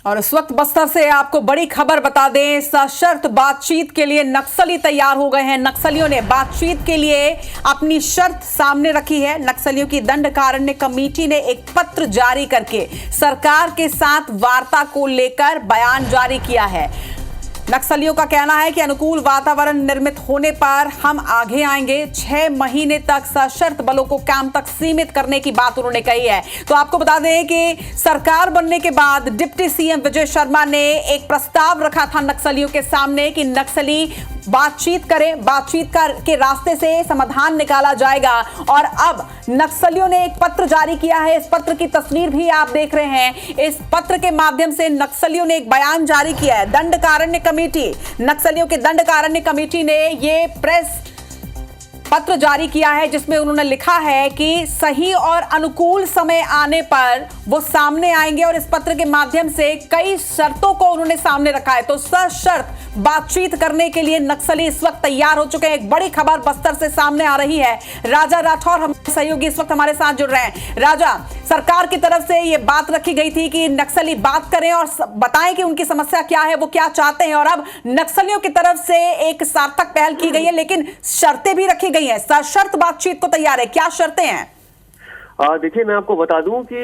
और इस वक्त बस्तर से आपको बड़ी खबर बता दें, सशर्त बातचीत के लिए नक्सली तैयार हो गए हैं। नक्सलियों ने बातचीत के लिए अपनी शर्त सामने रखी है। नक्सलियों की दंडकारण्य कमेटी ने एक पत्र जारी करके सरकार के साथ वार्ता को लेकर बयान जारी किया है। नक्सलियों का कहना है कि अनुकूल वातावरण निर्मित होने पर हम आगे आएंगे। 6 महीने तक सशर्त बलों को कैंप तक सीमित करने की बात उन्होंने कही है। तो आपको बता दें कि सरकार बनने के बाद डिप्टी सीएम विजय शर्मा ने एक प्रस्ताव रखा था नक्सलियों के सामने कि नक्सली बातचीत करें, बातचीत के रास्ते से समाधान निकाला जाएगा। और अब नक्सलियों ने एक पत्र जारी किया है। इस पत्र की तस्वीर भी आप देख रहे हैं। इस पत्र के माध्यम से नक्सलियों ने एक बयान जारी किया है। दंडकारण्य कमेटी, नक्सलियों के दंडकारण्य कमेटी ने ये प्रेस पत्र जारी किया है जिसमें उन्होंने लिखा है कि सही और अनुकूल समय आने पर वो सामने आएंगे और इस पत्र के माध्यम से कई शर्तों को उन्होंने सामने रखा है। तो सशर्त बातचीत करने के लिए नक्सली इस वक्त तैयार हो चुके हैं। एक बड़ी खबर बस्तर से सामने आ रही है। राजा राठौर हमारे सहयोगी इस वक्त हमारे साथ जुड़ रहे हैं। राजा, सरकार की तरफ से ये बात रखी गई थी कि नक्सली बात करें और बताएं कि उनकी समस्या क्या है, वो क्या चाहते हैं, और अब नक्सलियों की तरफ से एक सार्थक पहल की गई है, लेकिन शर्तें भी रखी गई हैं। सशर्त बातचीत को तैयार है, क्या शर्तें हैं? देखिए, मैं आपको बता दूं कि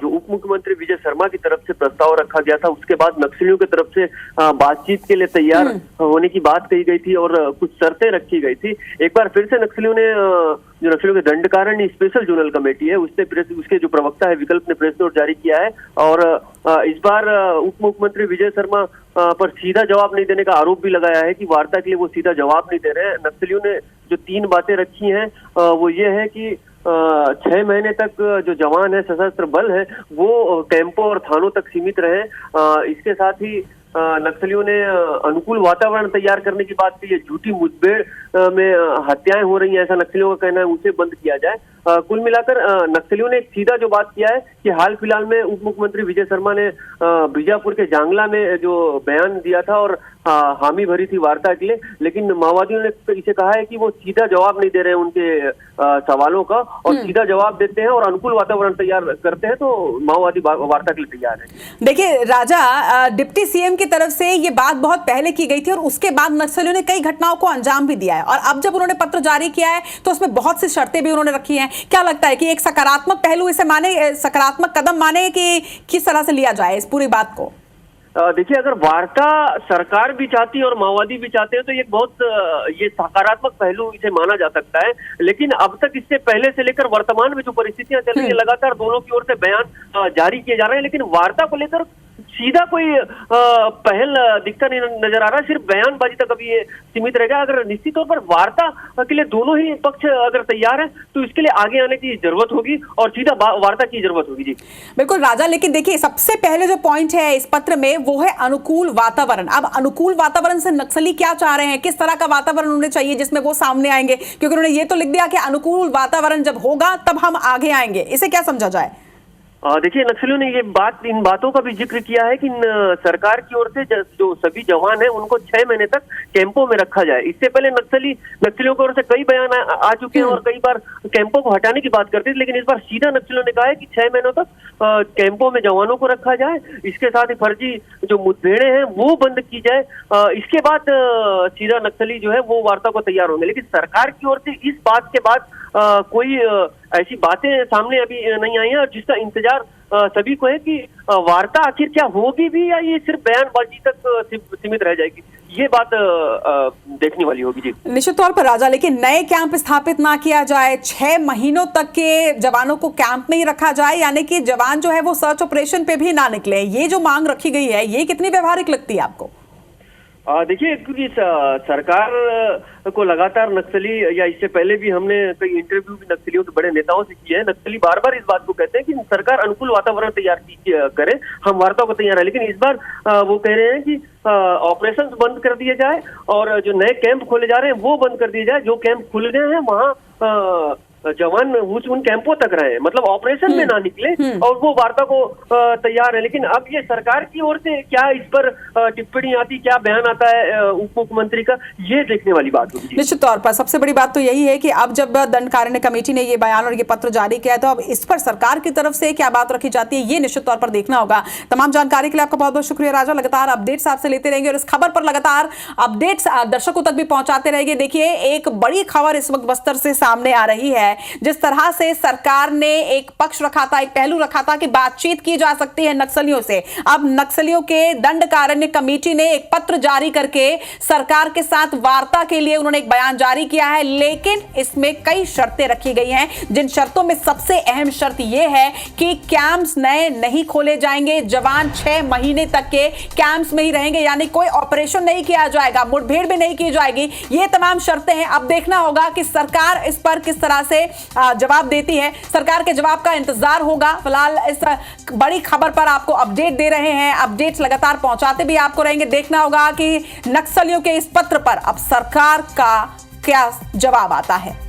जो उप मुख्यमंत्री विजय शर्मा की तरफ से प्रस्ताव रखा गया था, उसके बाद नक्सलियों की तरफ से बातचीत के लिए तैयार होने की बात कही गई थी और कुछ शर्तें रखी गई थी। एक बार फिर से नक्सलियों ने जो नक्सलियों के दंडकारण्य स्पेशल जोनल कमेटी है उसके जो प्रवक्ता है विकल्प ने प्रेस नोट जारी किया है और इस बार उप मुख्यमंत्री विजय शर्मा पर सीधा जवाब नहीं देने का आरोप भी लगाया है कि वार्ता के लिए वो सीधा जवाब नहीं दे रहे हैं। नक्सलियों ने जो 3 बातें रखी हैं वो ये है कि 6 महीने तक जो जवान है, सशस्त्र बल है, वो कैंपों और थानों तक सीमित रहे। इसके साथ ही नक्सलियों ने अनुकूल वातावरण तैयार करने की बात की है। झूठी मुठभेड़ में हत्याएं हो रही हैं, ऐसा नक्सलियों का कहना है, उसे बंद किया जाए। कुल मिलाकर नक्सलियों ने एक सीधा जो बात किया है कि हाल फिलहाल में उप मुख्यमंत्री विजय शर्मा ने बीजापुर के जांगला में जो बयान दिया था और हामी भरी थी वार्ता के लिए, लेकिन माओवादियों ने इसे कहा है कि वो सीधा जवाब नहीं दे रहे हैं उनके सवालों का और सीधा जवाब देते हैं और अनुकूल वातावरण तैयार करते हैं तो माओवादी वार्ता के लिए तैयार है। देखिए राजा, डिप्टी सीएम की तरफ से ये बात बहुत पहले की गई थी और उसके बाद नक्सलियों ने कई घटनाओं को अंजाम भी दिया है और अब जब उन्होंने पत्र जारी किया है तो उसमें बहुत सी शर्तें भी उन्होंने रखी हैं। क्या लगता है कि एक सकारात्मक पहलू इसे माने, सकारात्मक कदम माने कि किस तरह से लिया जाए इस पूरी बात को? देखिए, अगर वार्ता सरकार भी चाहती है और माओवादी भी चाहते हैं तो ये बहुत ये सकारात्मक पहलू इसे माना जा सकता है। लेकिन अब तक इससे पहले से लेकर वर्तमान में जो परिस्थितियां चल रही है, लगातार दोनों की ओर से बयान जारी किए जा रहे हैं, लेकिन वार्ता को लेकर सीधा कोई पहल दिखता नहीं नजर आ रहा है। सिर्फ बयानबाजी तक अभी ये सीमित रहेगा। अगर निश्चित तौर पर वार्ता के लिए दोनों ही पक्ष अगर तैयार है तो इसके लिए आगे आने की जरूरत होगी और सीधा वार्ता की जरूरत होगी। जी बिल्कुल राजा, लेकिन देखिए सबसे पहले जो पॉइंट है इस पत्र में वो है अनुकूल वातावरण। अब अनुकूल वातावरण से नक्सली क्या चाह रहे हैं, किस तरह का वातावरण उन्हें चाहिए जिसमें वो सामने आएंगे? क्योंकि उन्होंने ये तो लिख दिया कि अनुकूल वातावरण जब होगा तब हम आगे आएंगे। इसे क्या समझा जाए? देखिए, नक्सलियों ने इन बातों का भी जिक्र किया है कि सरकार की ओर से जो सभी जवान हैं उनको 6 महीने तक कैंपों में रखा जाए। इससे पहले नक्सलियों की ओर से कई बयान आ चुके हैं और कई बार कैंपों को हटाने की बात करते थे, लेकिन इस बार सीधा नक्सलियों ने कहा है कि 6 महीनों तक कैंपों में जवानों को रखा जाए। इसके साथ ही फर्जी जो मुठभेड़ें हैं वो बंद की जाए। इसके बाद सीधा नक्सली जो है वो वार्ता को तैयार होंगे। लेकिन सरकार की ओर से इस बात के बाद कोई ऐसी बातें सामने अभी नहीं आई है और जिसका इंतजार सभी को है कि वार्ता आखिर क्या होगी भी या ये सिर्फ बयानबाजी तक सीमित रह जाएगी, ये बात देखने वाली होगी। जी निश्चित तौर पर राजा, लेकिन नए कैंप स्थापित ना किया जाए, 6 महीनों तक के जवानों को कैंप में ही रखा जाए, यानी कि जवान जो है वो सर्च ऑपरेशन पे भी ना निकले, ये जो मांग रखी गई है ये कितनी व्यवहारिक लगती है आपको? देखिए, क्योंकि सरकार को लगातार नक्सली या इससे पहले भी हमने कई इंटरव्यू भी नक्सलियों के बड़े नेताओं से किए हैं। नक्सली बार बार इस बात को कहते हैं कि सरकार अनुकूल वातावरण तैयार करे, हम वार्ता को तैयार है। लेकिन इस बार वो कह रहे हैं कि ऑपरेशंस बंद कर दिए जाए और जो नए कैंप खोले जा रहे हैं वो बंद कर दिए जाए। जो कैंप खुल गए हैं वहाँ जवान उन कैंपों तक रहे, मतलब ऑपरेशन में ना निकले और वो वार्ता को तैयार है। लेकिन अब ये सरकार की ओर से क्या इस पर टिप्पणी आती, क्या बयान आता है उप मुख्यमंत्री का, ये देखने वाली बात होगी। निश्चित तौर पर सबसे बड़ी बात तो यही है कि अब जब दंडकारण्य कमेटी ने ये बयान और ये पत्र जारी किया है तो अब इस पर सरकार की तरफ से क्या बात रखी जाती है, ये निश्चित तौर पर देखना होगा। तमाम जानकारी के लिए आपका बहुत बहुत शुक्रिया राजा। लगातार अपडेट्स आपसे लेते रहेंगे और इस खबर पर लगातार अपडेट्स दर्शकों तक भी पहुंचाते रहेंगे। देखिए, एक बड़ी खबर इस वक्त बस्तर से सामने आ रही है। जिस तरह से सरकार ने एक पक्ष रखा था, एक पहलू रखा था कि बातचीत की जा सकती है नक्सलियों से, अब नक्सलियों के दंडकारण्य कमेटी ने एक पत्र जारी करके सरकार के साथ वार्ता के लिए उन्होंने एक बयान जारी किया है। लेकिन इसमें कई शर्तें रखी गई हैं, जिन शर्तों में सबसे अहम शर्त यह है कि कैंप्स नए नहीं खोले जाएंगे, जवान 6 महीने तक के कैंप्स में ही रहेंगे, यानी कोई ऑपरेशन नहीं किया जाएगा, मुठभेड़ भी नहीं की जाएगी। ये तमाम शर्तें हैं। अब देखना होगा कि सरकार इस पर किस तरह से जवाब देती है। सरकार के जवाब का इंतजार होगा। फिलहाल इस बड़ी खबर पर आपको अपडेट दे रहे हैं, अपडेट्स लगातार पहुंचाते भी आपको रहेंगे। देखना होगा कि नक्सलियों के इस पत्र पर अब सरकार का क्या जवाब आता है।